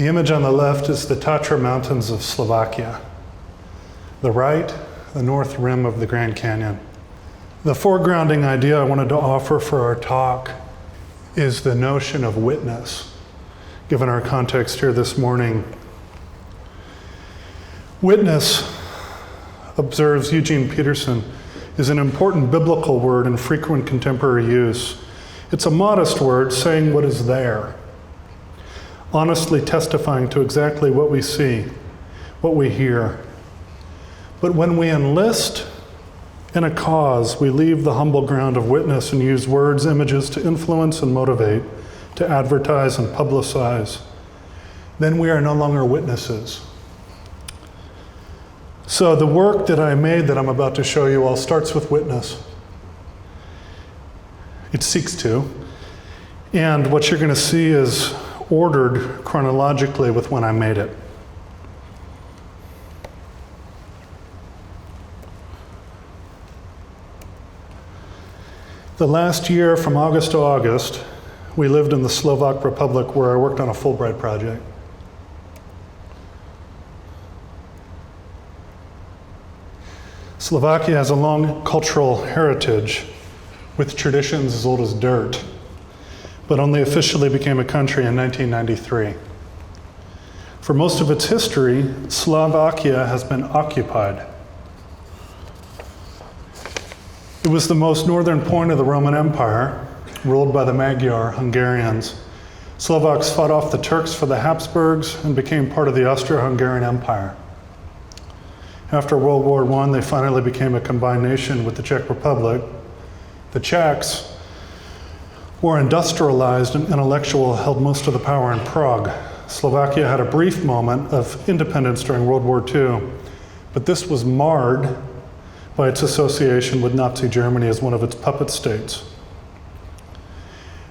The image on the left is the Tatra Mountains of Slovakia. The right, the north rim of the Grand Canyon. The foregrounding idea I wanted to offer for our talk is the notion of witness, given our context here this morning. Witness, observes Eugene Peterson, is an important biblical word in frequent contemporary use. It's a modest word saying what is there, honestly testifying to exactly what we see, what we hear. But when we enlist in a cause, we leave the humble ground of witness and use words, images to influence and motivate, to advertise and publicize. Then we are no longer witnesses. So the work that I made that I'm about to show you all starts with witness. It seeks to. And what you're going to see is ordered chronologically with when I made it. The last year, from August to August, we lived in the Slovak Republic where I worked on a Fulbright project. Slovakia has a long cultural heritage with traditions as old as dirt, but only officially became a country in 1993. For most of its history, Slovakia has been occupied. It was the most northern point of the Roman Empire, ruled by the Magyar Hungarians. Slovaks fought off the Turks for the Habsburgs and became part of the Austro-Hungarian Empire. After World War I, they finally became a combined nation with the Czech Republic. The Czechs were industrialized and intellectual, held most of the power in Prague. Slovakia had a brief moment of independence during World War II, but this was marred by its association with Nazi Germany as one of its puppet states.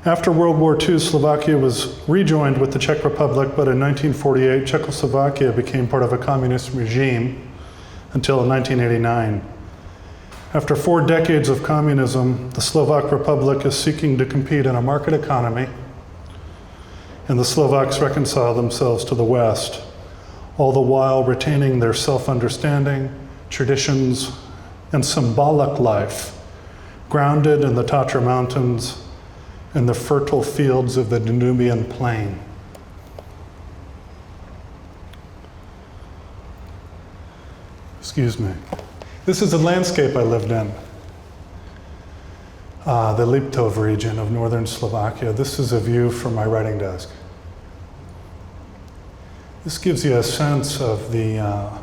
After World War II, Slovakia was rejoined with the Czech Republic, but in 1948, Czechoslovakia became part of a communist regime until 1989. After 4 decades of communism, the Slovak Republic is seeking to compete in a market economy, and the Slovaks reconcile themselves to the West, all the while retaining their self-understanding, traditions, and symbolic life, grounded in the Tatra Mountains and the fertile fields of the Danubian Plain. Excuse me. This is the landscape I lived in, the Liptov region of northern Slovakia. This is a view from my writing desk. This gives you a sense of the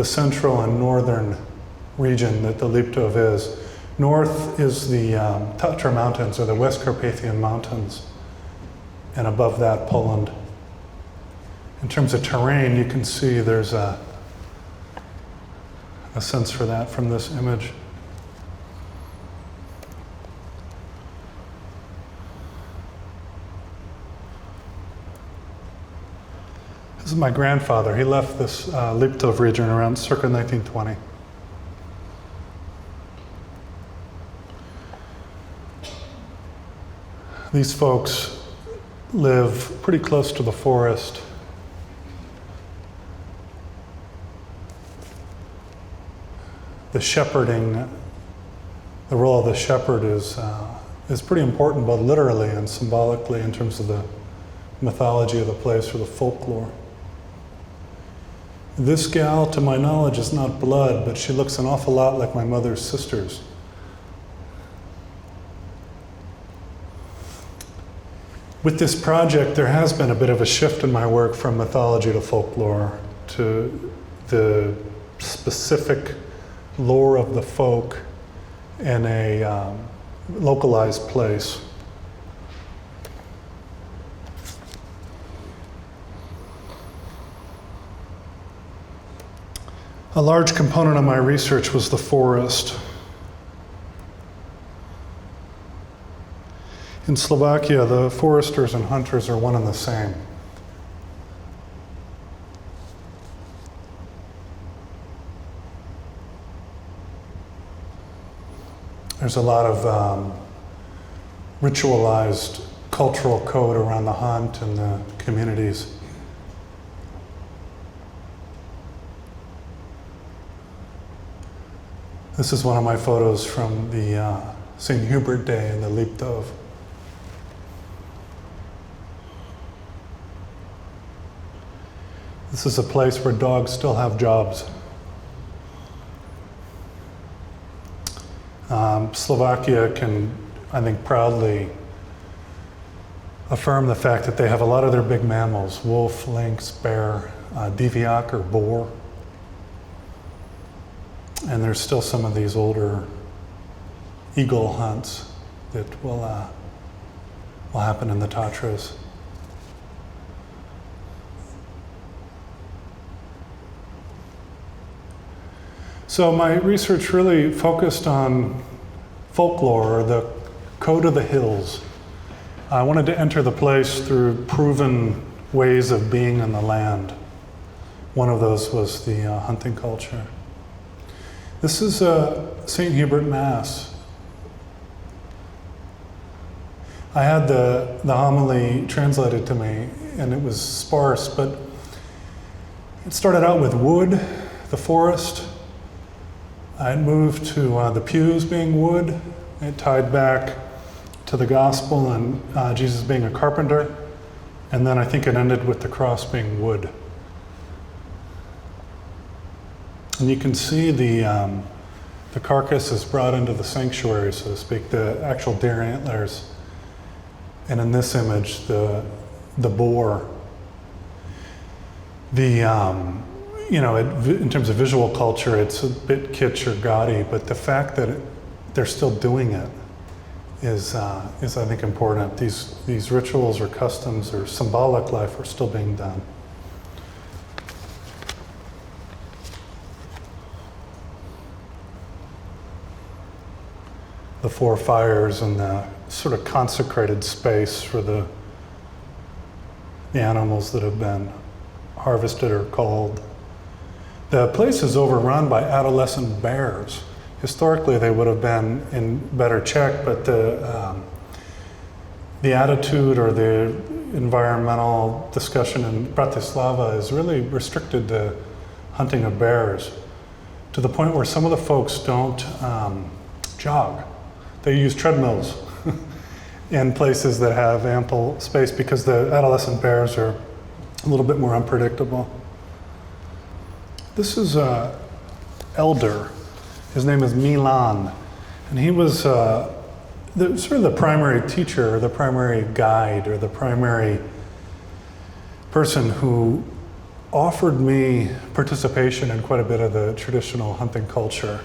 central and northern region that the Liptov is. North is the Tatra Mountains, or the West Carpathian Mountains, and above that, Poland. In terms of terrain, you can see there's a sense for that from this image. This is my grandfather. He left this Liptov region around circa 1920. These folks live pretty close to the forest. The shepherding, the role of the shepherd is pretty important, both literally and symbolically, in terms of the mythology of the place or the folklore. This gal, to my knowledge, is not blood, but she looks an awful lot like my mother's sisters. With this project, there has been a bit of a shift in my work from mythology to folklore, to the specific lore of the folk in a localized place. A large component of my research was the forest. In Slovakia, the foresters and hunters are one and the same. There's a lot of ritualized cultural code around the hunt and the communities. This is one of my photos from the St. Hubert Day in the Leapdove. This is a place where dogs still have jobs. Slovakia can, I think, proudly affirm the fact that they have a lot of their big mammals, wolf, lynx, bear, diviak or boar. And there's still some of these older eagle hunts that will happen in the Tatras. So my research really focused on folklore, or the code of the hills. I wanted to enter the place through proven ways of being in the land. One of those was the hunting culture. This is St. Hubert Mass. I had the homily translated to me, and it was sparse, but it started out with wood, the forest. I moved to the pews being wood. It tied back to the gospel and Jesus being a carpenter. And then I think it ended with the cross being wood. And you can see the carcass is brought into the sanctuary, so to speak, the actual deer antlers. And in this image, the boar. In terms of visual culture, it's a bit kitsch or gaudy, but the fact that they're still doing it is I think, important. These rituals or customs or symbolic life are still being done. The four fires and the sort of consecrated space for the animals that have been harvested or culled. The place is overrun by adolescent bears. Historically, they would have been in better check, but the attitude or the environmental discussion in Bratislava is really restricted to hunting of bears, to the point where some of the folks don't jog. They use treadmills in places that have ample space because the adolescent bears are a little bit more unpredictable. This is elder. His name is Milan, and he was the primary teacher, or the primary guide, or the primary person who offered me participation in quite a bit of the traditional hunting culture.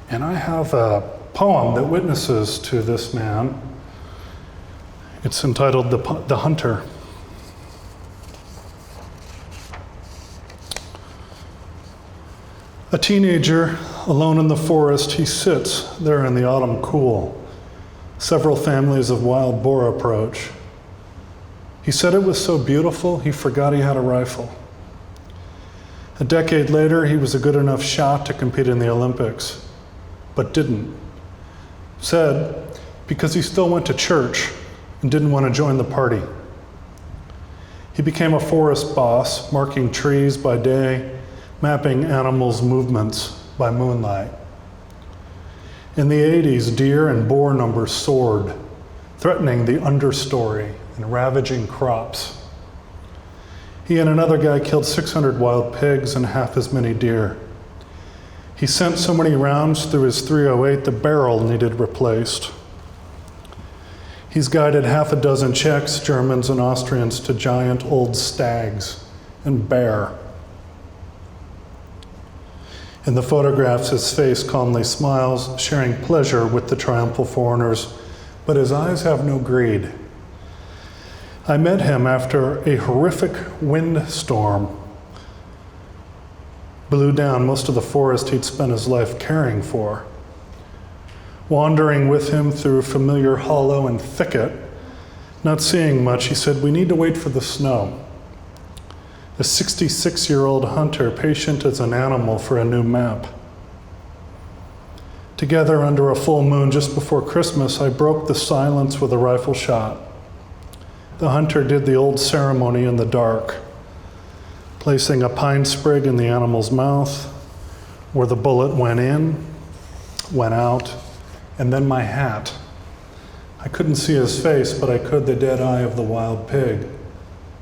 And I have a poem that witnesses to this man. It's entitled The Hunter. A teenager, alone in the forest, he sits there in the autumn cool. Several families of wild boar approach. He said it was so beautiful, he forgot he had a rifle. A decade later, he was a good enough shot to compete in the Olympics, but didn't. Said because he still went to church and didn't want to join the party. He became a forest boss, marking trees by day, mapping animals' movements by moonlight. In the 80s, deer and boar numbers soared, threatening the understory and ravaging crops. He and another guy killed 600 wild pigs and half as many deer. He sent so many rounds through his .308 the barrel needed replaced. He's guided half a dozen Czechs, Germans, and Austrians to giant old stags and bear. In the photographs, his face calmly smiles, sharing pleasure with the triumphal foreigners, but his eyes have no greed. I met him after a horrific windstorm blew down most of the forest he'd spent his life caring for. Wandering with him through a familiar hollow and thicket, not seeing much, he said, "We need to wait for the snow." A 66-year-old hunter, patient as an animal for a new map. Together under a full moon just before Christmas, I broke the silence with a rifle shot. the hunter did the old ceremony in the dark, placing a pine sprig in the animal's mouth, where the bullet went in, went out, and then my hat. I couldn't see his face, but I could the dead eye of the wild pig,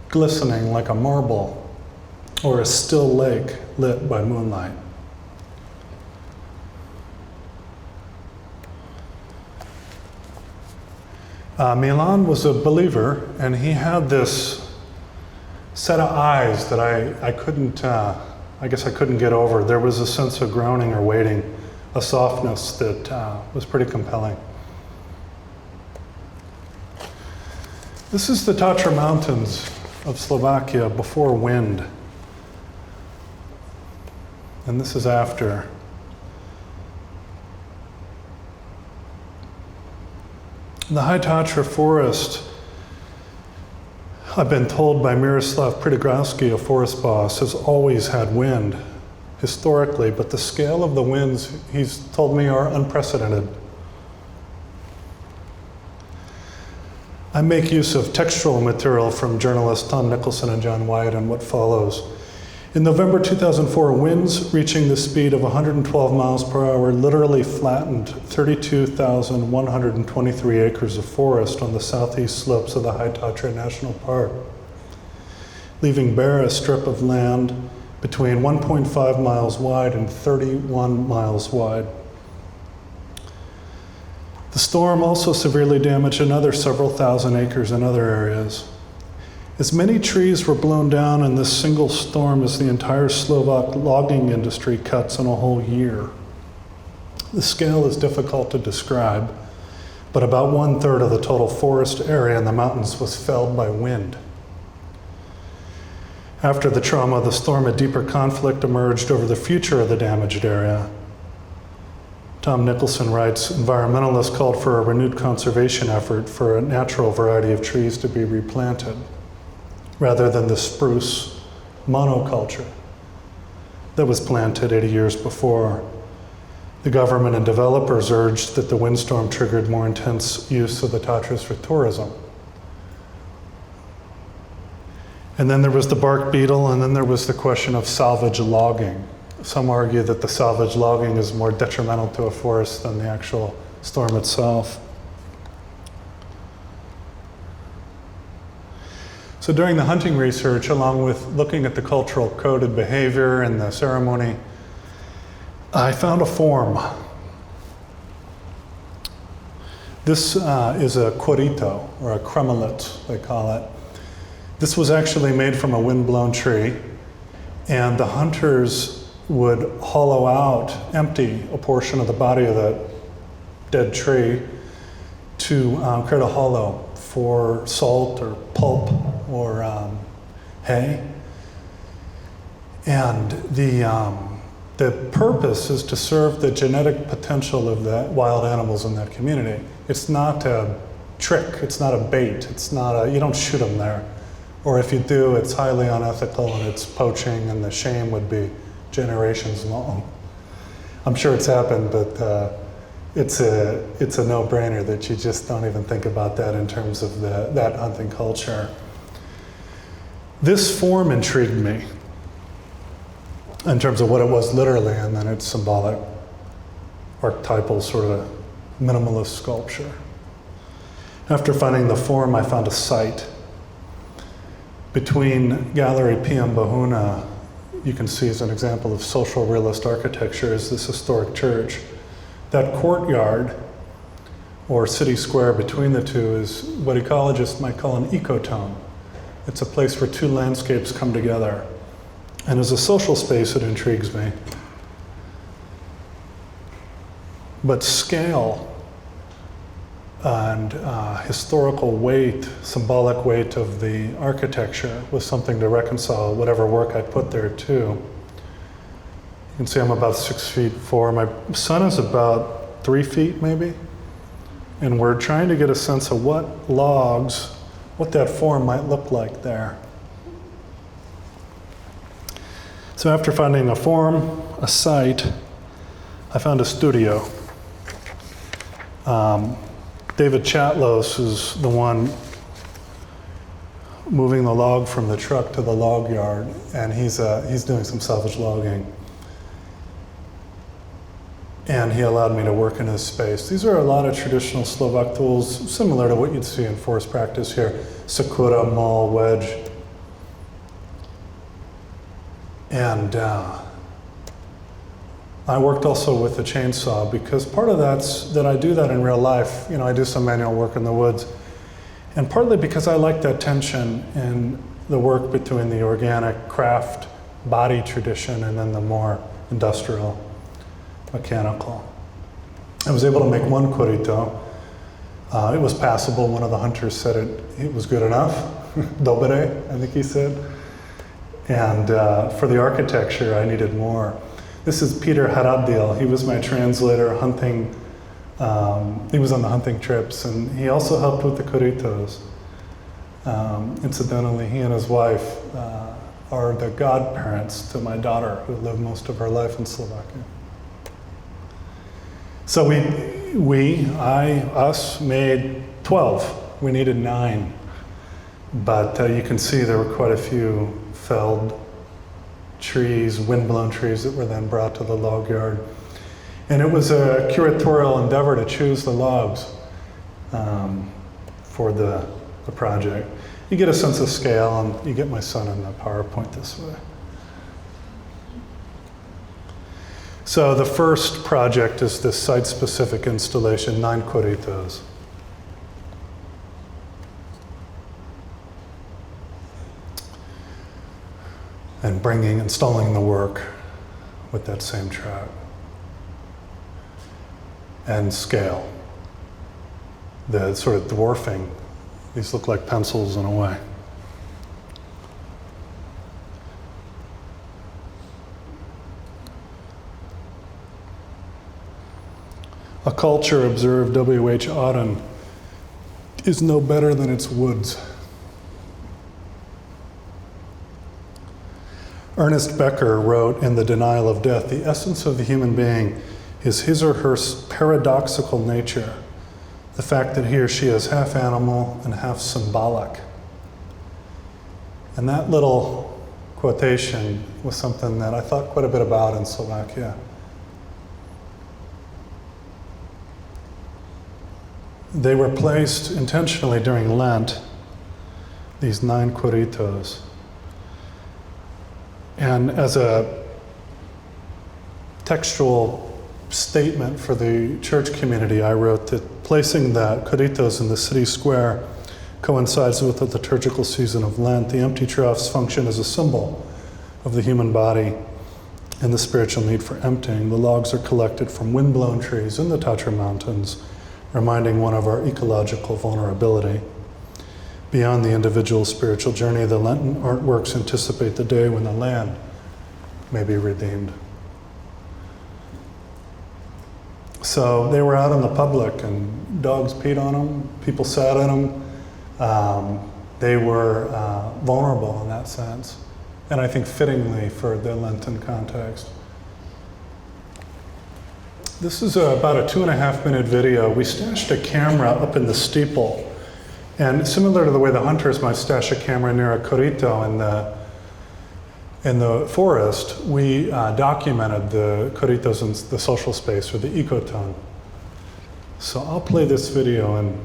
glistening like a marble or a still lake lit by moonlight. Milan was a believer, and he had this set of eyes that I couldn't, I guess I couldn't get over. There was a sense of groaning or waiting, a softness that was pretty compelling. This is the Tatra Mountains of Slovakia before wind. And this is after. The High Tatra forest, I've been told by Miroslav Pridigowski, a forest boss, has always had wind historically, but the scale of the winds, he's told me, are unprecedented. I make use of textual material from journalists Tom Nicholson and John Wyatt in what follows. In November 2004, winds reaching the speed of 112 miles per hour literally flattened 32,123 acres of forest on the southeast slopes of the High Tatra National Park, leaving bare a strip of land between 1.5 miles wide and 31 miles wide. The storm also severely damaged another several thousand acres in other areas. As many trees were blown down in this single storm as the entire Slovak logging industry cuts in a whole year. The scale is difficult to describe, but about 1/3 of the total forest area in the mountains was felled by wind. After the trauma of the storm, a deeper conflict emerged over the future of the damaged area. Tom Nicholson writes, environmentalists called for a renewed conservation effort for a natural variety of trees to be replanted, rather than the spruce monoculture that was planted 80 years before. The government and developers urged that the windstorm triggered more intense use of the Tatras for tourism. And then there was the bark beetle, and then there was the question of salvage logging. Some argue that the salvage logging is more detrimental to a forest than the actual storm itself. So during the hunting research, along with looking at the cultural coded behavior and the ceremony, I found a form. This is a cuarito, or a cremelet, they call it. This was actually made from a windblown tree, and the hunters would hollow out, empty a portion of the body of the dead tree to create a hollow for salt or pulp or hay. And the purpose is to serve the genetic potential of the wild animals in that community. It's not a trick, it's not a bait, it's not you don't shoot them there. Or if you do, it's highly unethical and it's poaching, and the shame would be generations long. I'm sure it's happened, but it's a no-brainer that you just don't even think about that in terms of that hunting culture. This form intrigued me in terms of what it was literally, and then its symbolic, archetypal sort of minimalist sculpture. After finding the form, I found a site. Between Gallery PM Bahuna, you can see as an example of social realist architecture, is this historic church. That courtyard, or city square between the two, is what ecologists might call an ecotone. It's a place where two landscapes come together. And as a social space, it intrigues me. But scale and historical weight, symbolic weight of the architecture was something to reconcile whatever work I put there too. You can see I'm about 6'4". My son is about 3 feet maybe. And we're trying to get a sense of what logs, what that form might look like there. So after finding a form, a site, I found a studio. David Chatlos is the one moving the log from the truck to the log yard, and he's doing some salvage logging. And he allowed me to work in his space. These are a lot of traditional Slovak tools, similar to what you'd see in forest practice here. Sakura, maul, wedge. And I worked also with the chainsaw, because part of that's that I do that in real life. You know, I do some manual work in the woods. And partly because I like that tension in the work between the organic craft body tradition and then the more industrial mechanical. I was able to make one corito. It was passable. One of the hunters said it was good enough. Dobere, I think he said. And for the architecture, I needed more. This is Peter Haradil. He was my translator hunting. He was on the hunting trips, and he also helped with the corritos. Incidentally, he and his wife are the godparents to my daughter, who lived most of her life in Slovakia. So us made 12. We needed 9. But you can see there were quite a few felled trees, windblown trees that were then brought to the log yard. And it was a curatorial endeavor to choose the logs for the project. You get a sense of scale, and you get my son in the PowerPoint this way. So the first project is this site-specific installation, 9 corritos. And installing the work with that same track. And scale. The sort of dwarfing. These look like pencils in a way. A culture, observed W.H. Auden, is no better than its woods. Ernest Becker wrote in The Denial of Death, the essence of the human being is his or her paradoxical nature, the fact that he or she is half animal and half symbolic. And that little quotation was something that I thought quite a bit about in Slovakia. They were placed intentionally during Lent, these 9 corritos. And as a textual statement for the church community, I wrote that placing the corritos in the city square coincides with the liturgical season of Lent. The empty troughs function as a symbol of the human body and the spiritual need for emptying. The logs are collected from windblown trees in the Tatra Mountains, reminding one of our ecological vulnerability. Beyond the individual spiritual journey, the Lenten artworks anticipate the day when the land may be redeemed. So they were out in the public, and dogs peed on them, people sat in them. They were vulnerable in that sense, and I think fittingly for the Lenten context. This is about a 2.5-minute video. We stashed a camera up in the steeple. And similar to the way the hunters might stash a camera near a corrito in the forest, we documented the corritos in the social space, or the ecotone. So I'll play this video and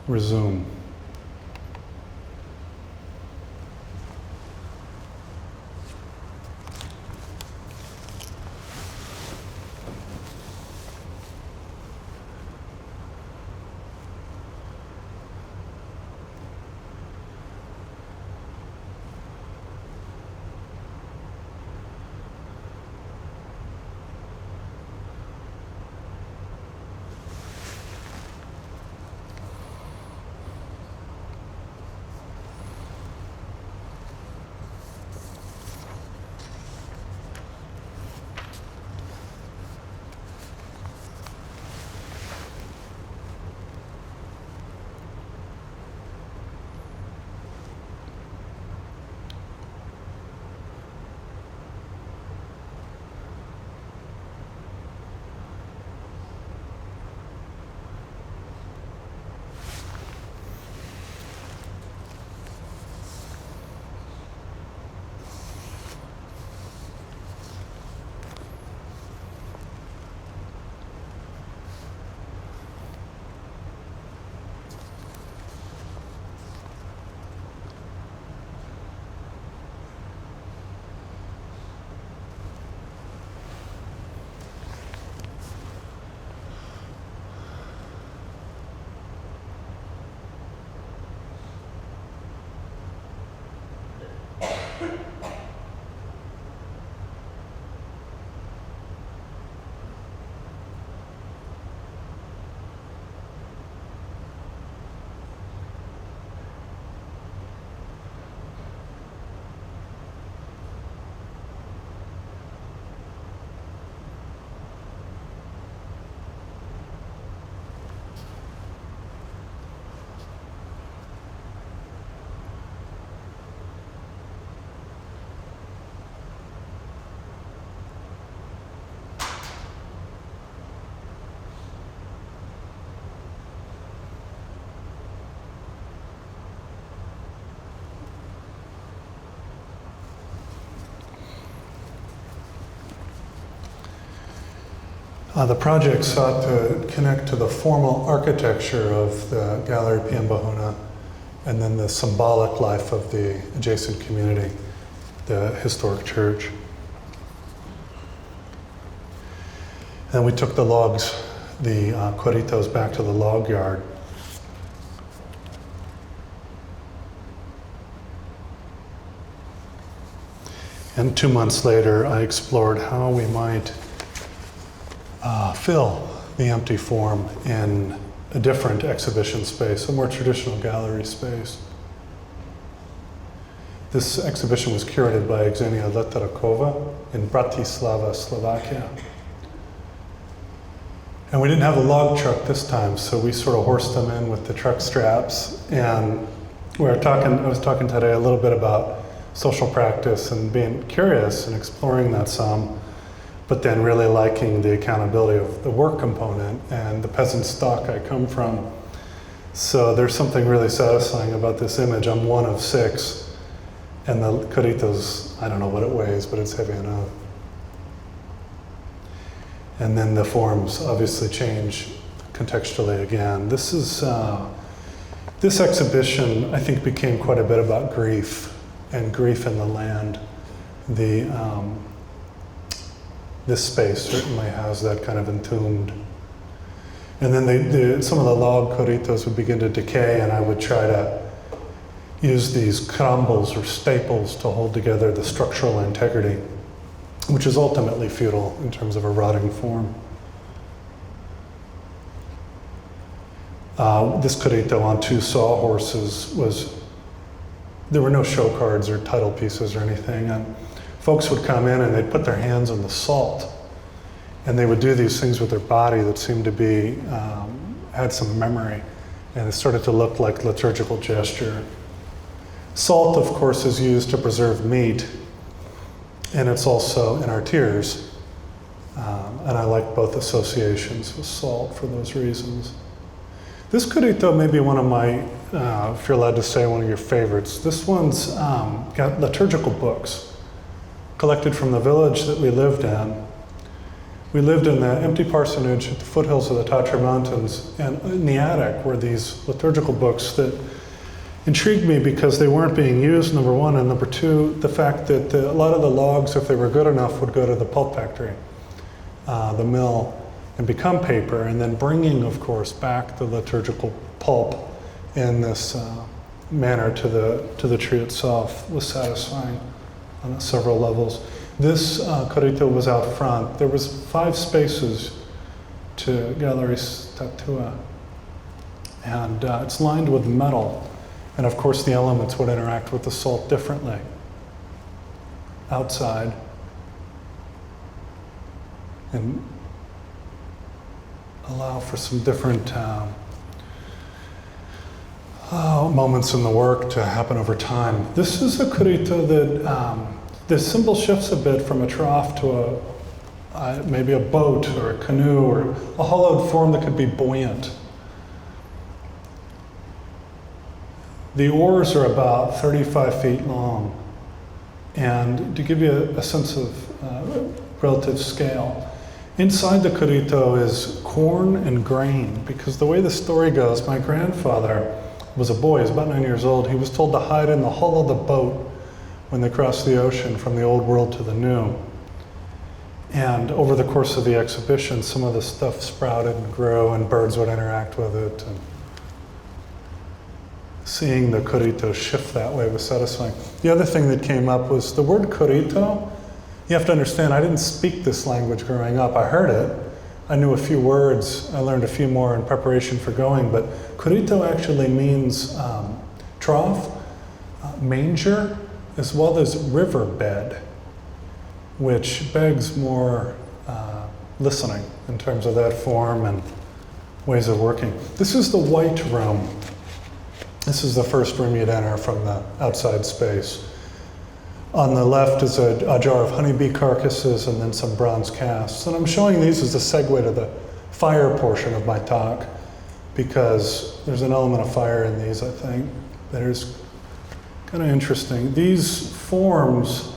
resume. The project sought to connect to the formal architecture of the Gallery Piambahuna and then the symbolic life of the adjacent community, the historic church. And we took the logs, the corritos, back to the log yard. And 2 months later, I explored how we might fill the empty form in a different exhibition space, a more traditional gallery space. This exhibition was curated by Xenia Letarakova in Bratislava, Slovakia. And we didn't have a log truck this time, so we sort of horsed them in with the truck straps. And I was talking today a little bit about social practice and being curious and exploring that some, but then really liking the accountability of the work component and the peasant stock I come from. So there's something really satisfying about this image. I'm one of 6, and the corritos, I don't know what it weighs, but it's heavy enough. And then the forms obviously change contextually again. This exhibition, I think, became quite a bit about grief and grief in the land. This space certainly has that kind of entombed. And then some of the log corritos would begin to decay, and I would try to use these crumbles or staples to hold together the structural integrity, which is ultimately futile in terms of a rotting form. This corrito on 2 sawhorses there were no show cards or title pieces or anything, and folks would come in and they'd put their hands on the salt, and they would do these things with their body that seemed to be, had some memory, and it started to look like liturgical gesture. Salt, of course, is used to preserve meat, and it's also in our tears. And I like both associations with salt for those reasons. This corrito may be one of my, if you're allowed to say, one of your favorites. This one's got liturgical books collected from the village that we lived in. We lived in the empty parsonage at the foothills of the Tatra Mountains, and in the attic were these liturgical books that intrigued me because they weren't being used, number one, and number two, the fact that a lot of the logs, if they were good enough, would go to the pulp factory, the mill, and become paper, and then bringing, of course, back the liturgical pulp in this manner to the tree itself was satisfying on several levels. This corrito was out front. There was 5 spaces to Gallery Statua, and it's lined with metal. And of course, the elements would interact with the salt differently outside. And allow for some different moments in the work to happen over time. This is a corrito that the symbol shifts a bit from a trough to maybe a boat or a canoe or a hollowed form that could be buoyant. The oars are about 35 feet long, and to give you a sense of relative scale, inside the corrito is corn and grain, because the way the story goes, my grandfather was a boy, he was about 9 years old. He was told to hide in the hull of the boat when they crossed the ocean from the old world to the new. And over the course of the exhibition, some of the stuff sprouted and grew, and birds would interact with it. And seeing the corrito shift that way was satisfying. The other thing that came up was the word corrito. You have to understand, I didn't speak this language growing up. I heard it. I knew a few words. I learned a few more in preparation for going, but corrito actually means trough, manger, as well as riverbed, which begs more listening in terms of that form and ways of working. This is the white room. This is the first room you'd enter from the outside space. On the left is a jar of honeybee carcasses and then some bronze casts. And I'm showing these as a segue to the fire portion of my talk, because there's an element of fire in these, I think, that is kind of interesting. These forms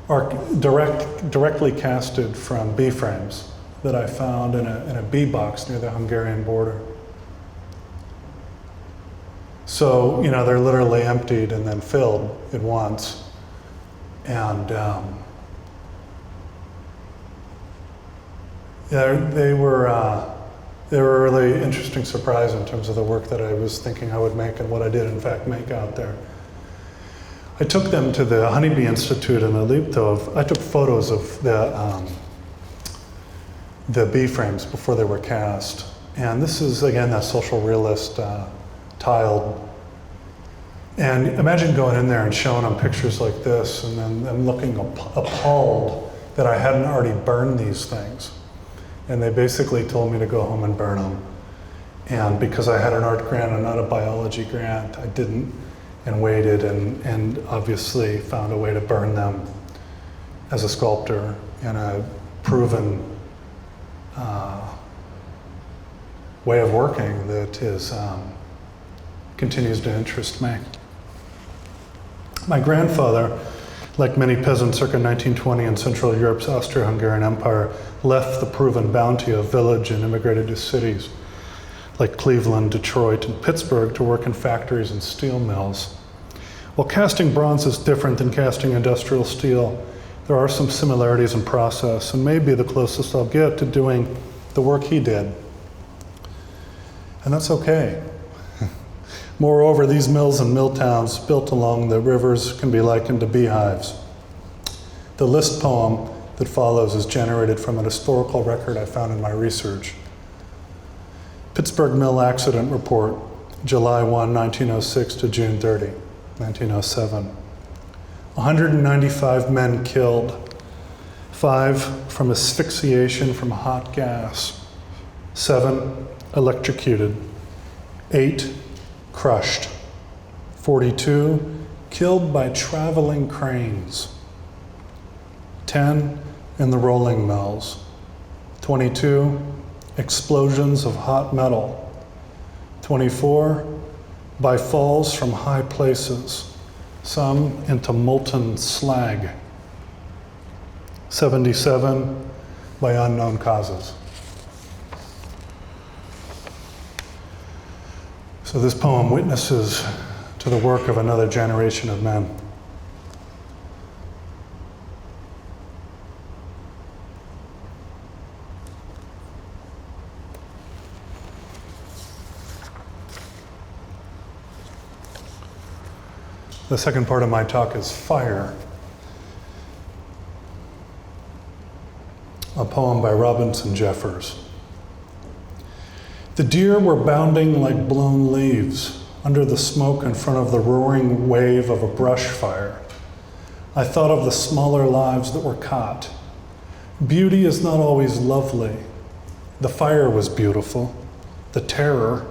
are directly casted from B-frames. that I found in a bee box near the Hungarian border. So, they're literally emptied and then filled at once. And they were a really interesting surprise in terms of the work that I was thinking I would make and what I did in fact make out there. I took them to the Honeybee Institute in Liptov. I took photos of the bee frames before they were cast. And this is, again, that social realist tiled. And imagine going in there and showing them pictures like this and then them looking appalled that I hadn't already burned these things. And they basically told me to go home and burn them. And because I had an art grant and not a biology grant, I didn't, and waited and obviously found a way to burn them as a sculptor in a proven way of working that is continues to interest me. My grandfather, like many peasants circa 1920 in Central Europe's Austro-Hungarian Empire, left the proven bounty of village and immigrated to cities like Cleveland, Detroit, and Pittsburgh to work in factories and steel mills. While casting bronze is different than casting industrial steel, there are some similarities in process, and maybe the closest I'll get to doing the work he did. And that's okay. Moreover, these mills and mill towns built along the rivers can be likened to beehives. The list poem that follows is generated from an historical record I found in my research. Pittsburgh Mill Accident Report, July 1, 1906 to June 30, 1907. 195 men killed, 5 from asphyxiation from hot gas, 7 electrocuted, 8 crushed, 42 killed by traveling cranes, 10 in the rolling mills, 22 explosions of hot metal, 24 by falls from high places, some into molten slag, 77 by unknown causes. So this poem witnesses to the work of another generation of men. The second part of my talk is Fire, a poem by Robinson Jeffers. The deer were bounding like blown leaves under the smoke in front of the roaring wave of a brush fire. I thought of the smaller lives that were caught. Beauty is not always lovely. The fire was beautiful. The terror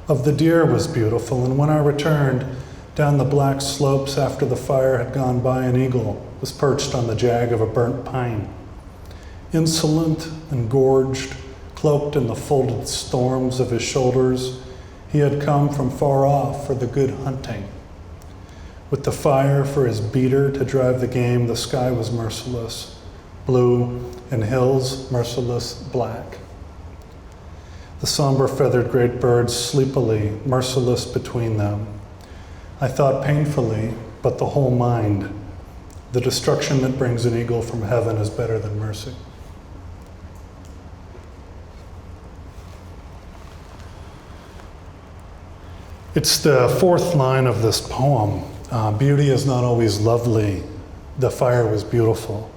of the deer was beautiful. And when I returned down the black slopes after the fire had gone by, an eagle was perched on the jag of a burnt pine. Insolent and gorged, cloaked in the folded storms of his shoulders, he had come from far off for the good hunting. With the fire for his beater to drive the game, the sky was merciless, blue, and hills merciless black. The somber feathered great birds sleepily, merciless between them. I thought painfully, but the whole mind, the destruction that brings an eagle from heaven is better than mercy. It's the fourth line of this poem. Beauty is not always lovely. The fire was beautiful.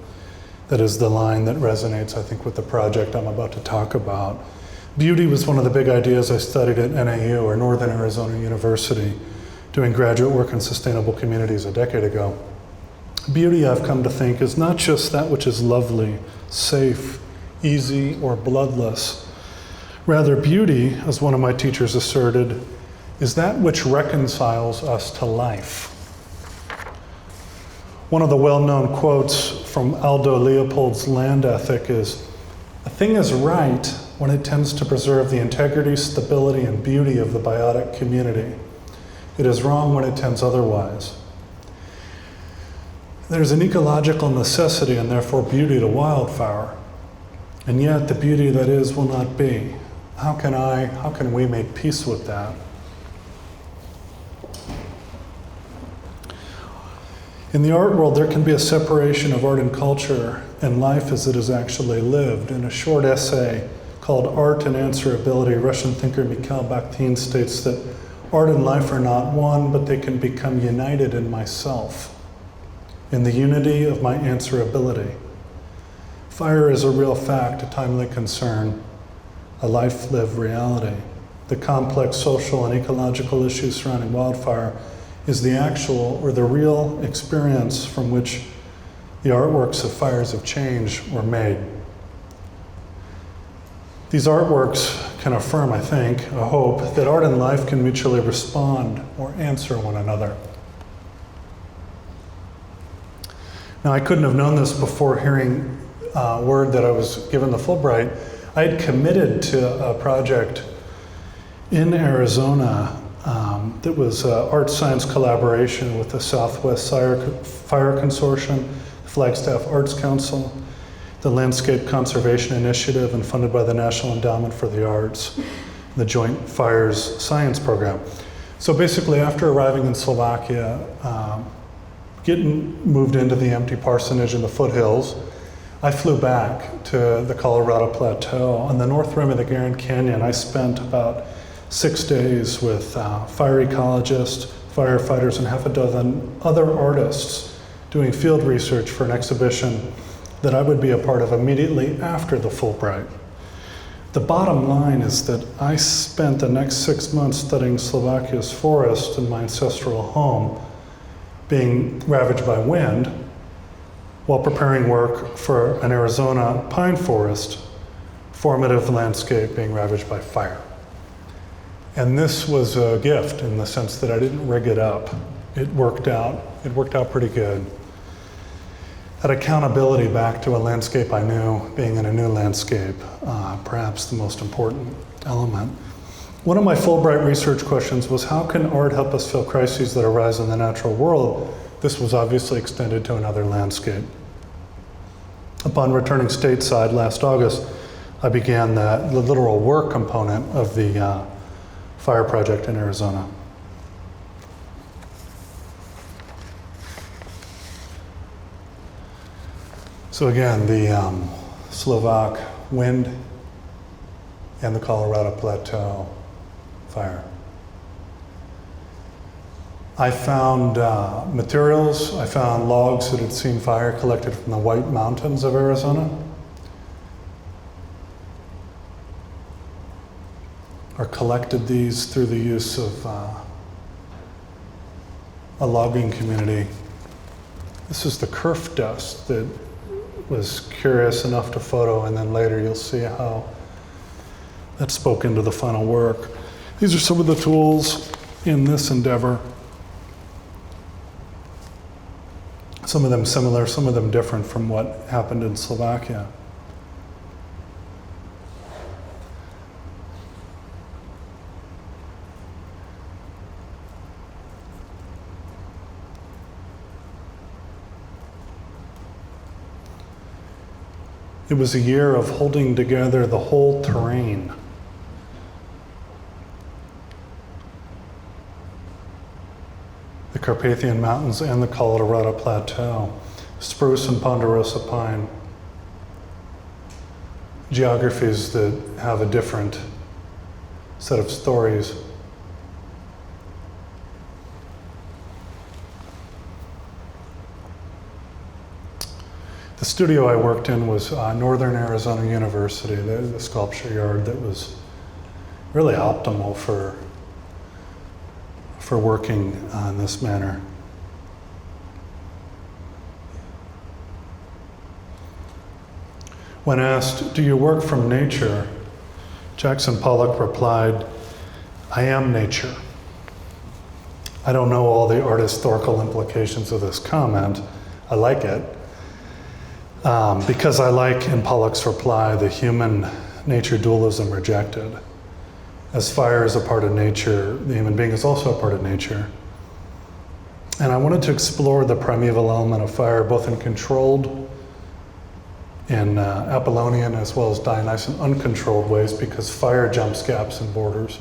That is the line that resonates, I think, with the project I'm about to talk about. Beauty was one of the big ideas I studied at NAU, or Northern Arizona University, doing graduate work in sustainable communities a decade ago. Beauty, I've come to think, is not just that which is lovely, safe, easy, or bloodless. Rather, beauty, as one of my teachers asserted, is that which reconciles us to life. One of the well-known quotes from Aldo Leopold's Land Ethic is, "A thing is right when it tends to preserve the integrity, stability, and beauty of the biotic community. It is wrong when it tends otherwise." There's an ecological necessity and therefore beauty to wildfire. And yet the beauty that is will not be. How can we make peace with that? In the art world, there can be a separation of art and culture and life as it is actually lived. In a short essay called Art and Answerability, Russian thinker Mikhail Bakhtin states that art and life are not one, but they can become united in myself, in the unity of my answerability. Fire is a real fact, a timely concern, a life-lived reality. The complex social and ecological issues surrounding wildfire is the actual or the real experience from which the artworks of Fires of Change were made. These artworks can affirm, I think, a hope that art and life can mutually respond or answer one another. Now, I couldn't have known this before hearing word that I was given the Fulbright. I had committed to a project in Arizona that was art science collaboration with the Southwest Fire Consortium, Flagstaff Arts Council, the Landscape Conservation Initiative, and funded by the National Endowment for the Arts, the Joint Fires Science Program. So basically, after arriving in Slovakia, getting moved into the empty parsonage in the foothills, I flew back to the Colorado Plateau. On the north rim of the Grand Canyon, I spent about 6 days with fire ecologists, firefighters, and half a dozen other artists doing field research for an exhibition that I would be a part of immediately after the Fulbright. The bottom line is that I spent the next 6 months studying Slovakia's forest in my ancestral home being ravaged by wind, while preparing work for an Arizona pine forest, formative landscape being ravaged by fire. And this was a gift in the sense that I didn't rig it up. It worked out pretty good. That accountability back to a landscape I knew, being in a new landscape, perhaps the most important element. One of my Fulbright research questions was, how can art help us feel crises that arise in the natural world? This was obviously extended to another landscape. Upon returning stateside last August, I began the literal work component of the fire project in Arizona. So again, the Slovak wind and the Colorado Plateau fire. I found materials, I found logs that had seen fire collected from the White Mountains of Arizona. Or collected these through the use of a logging community. This is the kerf dust that was curious enough to photo, and then later you'll see how that spoke into the final work. These are some of the tools in this endeavor. Some of them similar, some of them different from what happened in Slovakia. It was a year of holding together the whole terrain. The Carpathian Mountains and the Colorado Plateau, spruce and ponderosa pine. Geographies that have a different set of stories. The studio I worked in was Northern Arizona University, the sculpture yard that was really optimal for working in this manner. When asked, "Do you work from nature?" Jackson Pollock replied, "I am nature." I don't know all the art historical implications of this comment. I like it. Because I like, in Pollock's reply, the human-nature dualism rejected. As fire is a part of nature, the human being is also a part of nature. And I wanted to explore the primeval element of fire, both in controlled in Apollonian as well as Dionysian uncontrolled ways because fire jumps gaps and borders.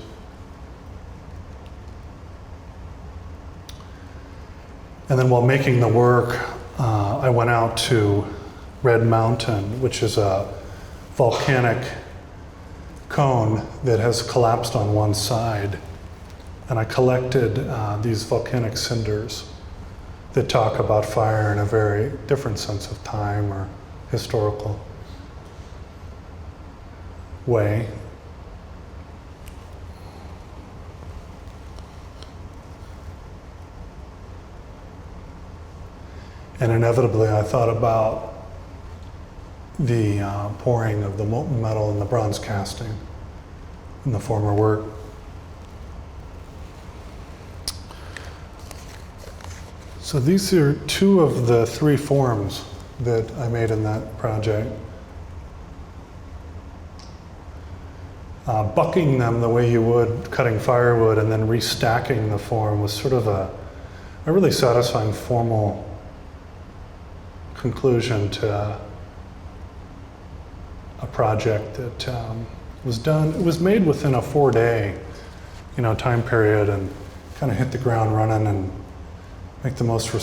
And then while making the work, I went out to Red Mountain, which is a volcanic cone that has collapsed on one side. And I collected these volcanic cinders that talk about fire in a very different sense of time or historical way. And inevitably, I thought about the pouring of the molten metal in the bronze casting in the former work. So these are two of the three forms that I made in that project. Bucking them the way you would cutting firewood and then restacking the form was sort of a really satisfying formal conclusion to a project that was done. It was made within a 4-day, time period, and kind of hit the ground running and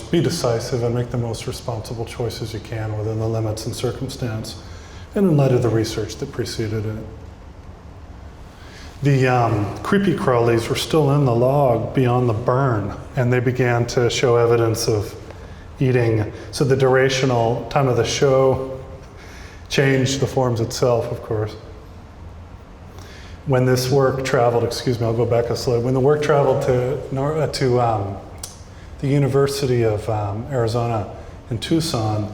be decisive and make the most responsible choices you can within the limits and circumstance, and in light of the research that preceded it. The creepy crawlies were still in the log beyond the burn, and they began to show evidence of eating. So the durational time of the show changed the forms itself, of course. When this work traveled, I'll go back a slide. When the work traveled to the University of Arizona in Tucson,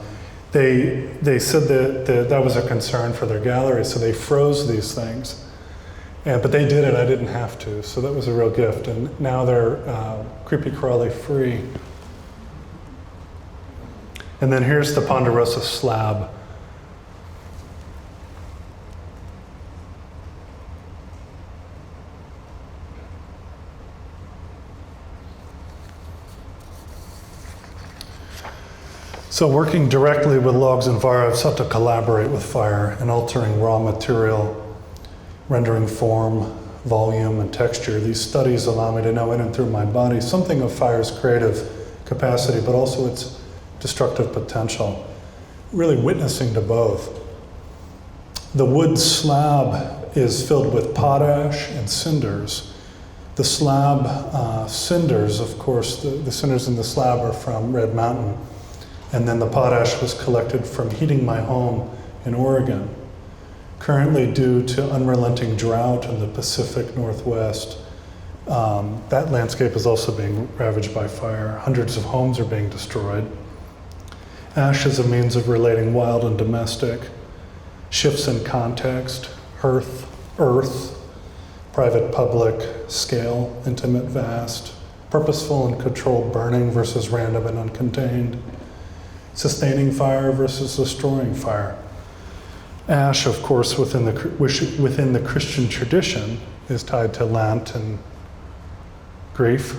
they said that was a concern for their gallery, so they froze these things. But they did it, I didn't have to, so that was a real gift. And now they're creepy crawly free. And then here's the Ponderosa Slab. So working directly with logs and fire, I've sought to collaborate with fire in altering raw material, rendering form, volume, and texture. These studies allow me to know in and through my body something of fire's creative capacity, but also its destructive potential, really witnessing to both. The wood slab is filled with potash and cinders. The slab cinders, of course, the cinders in the slab are from Red Mountain. And then the potash was collected from heating my home in Oregon. Currently, due to unrelenting drought in the Pacific Northwest, that landscape is also being ravaged by fire. Hundreds of homes are being destroyed. Ash is a means of relating wild and domestic, shifts in context, earth, private, public, scale, intimate, vast, purposeful and controlled burning versus random and uncontained, sustaining fire versus destroying fire. Ash, of course, within the Christian tradition, is tied to Lent and grief.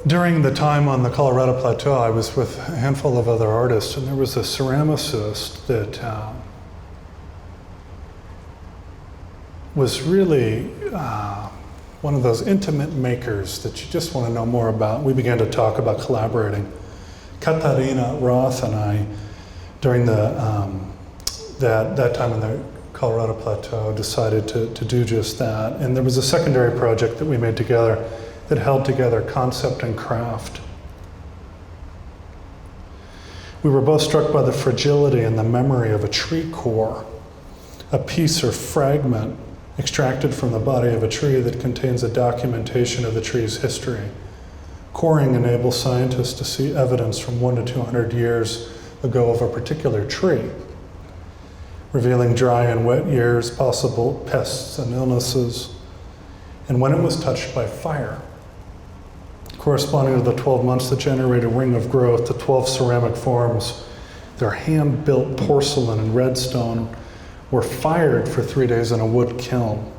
During the time on the Colorado Plateau, I was with a handful of other artists, and there was a ceramicist that was really one of those intimate makers that you just want to know more about. We began to talk about collaborating. Katarina Roth and I, during that time in the Colorado Plateau, decided to do just that. And there was a secondary project that we made together that held together concept and craft. We were both struck by the fragility and the memory of a tree core, a piece or fragment extracted from the body of a tree that contains a documentation of the tree's history. Coring enables scientists to see evidence from 100 to 200 years ago of a particular tree, revealing dry and wet years, possible pests and illnesses, and when it was touched by fire. Corresponding to the 12 months that generate a ring of growth, the 12 ceramic forms, their hand-built porcelain and redstone, were fired for 3 days in a wood kiln.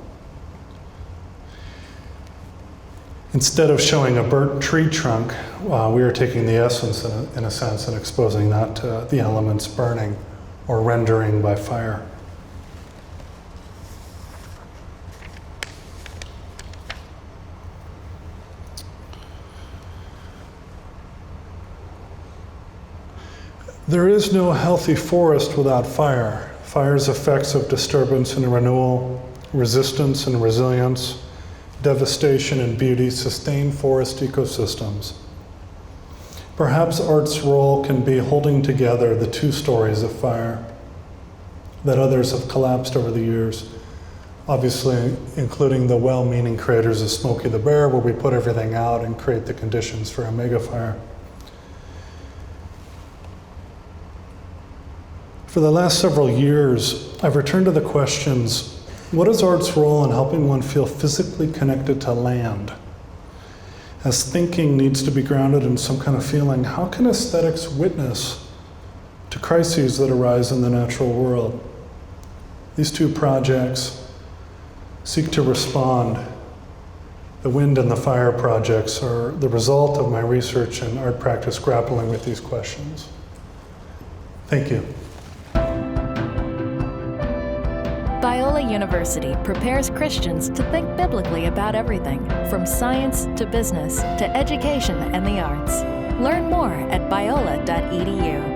Instead of showing a burnt tree trunk, we are taking the essence, in a sense, and exposing that to the elements burning or rendering by fire. There is no healthy forest without fire. Fire's effects of disturbance and renewal, resistance and resilience, devastation and beauty sustain forest ecosystems. Perhaps art's role can be holding together the two stories of fire that others have collapsed over the years, obviously including the well-meaning creators of Smokey the Bear, where we put everything out and create the conditions for a mega fire. For the last several years, I've returned to the questions, what is art's role in helping one feel physically connected to land? As thinking needs to be grounded in some kind of feeling, how can aesthetics witness to crises that arise in the natural world? These two projects seek to respond. The Wind and the Fire projects are the result of my research and art practice grappling with these questions. Thank you. Biola University prepares Christians to think biblically about everything, from science to business to education and the arts. Learn more at biola.edu.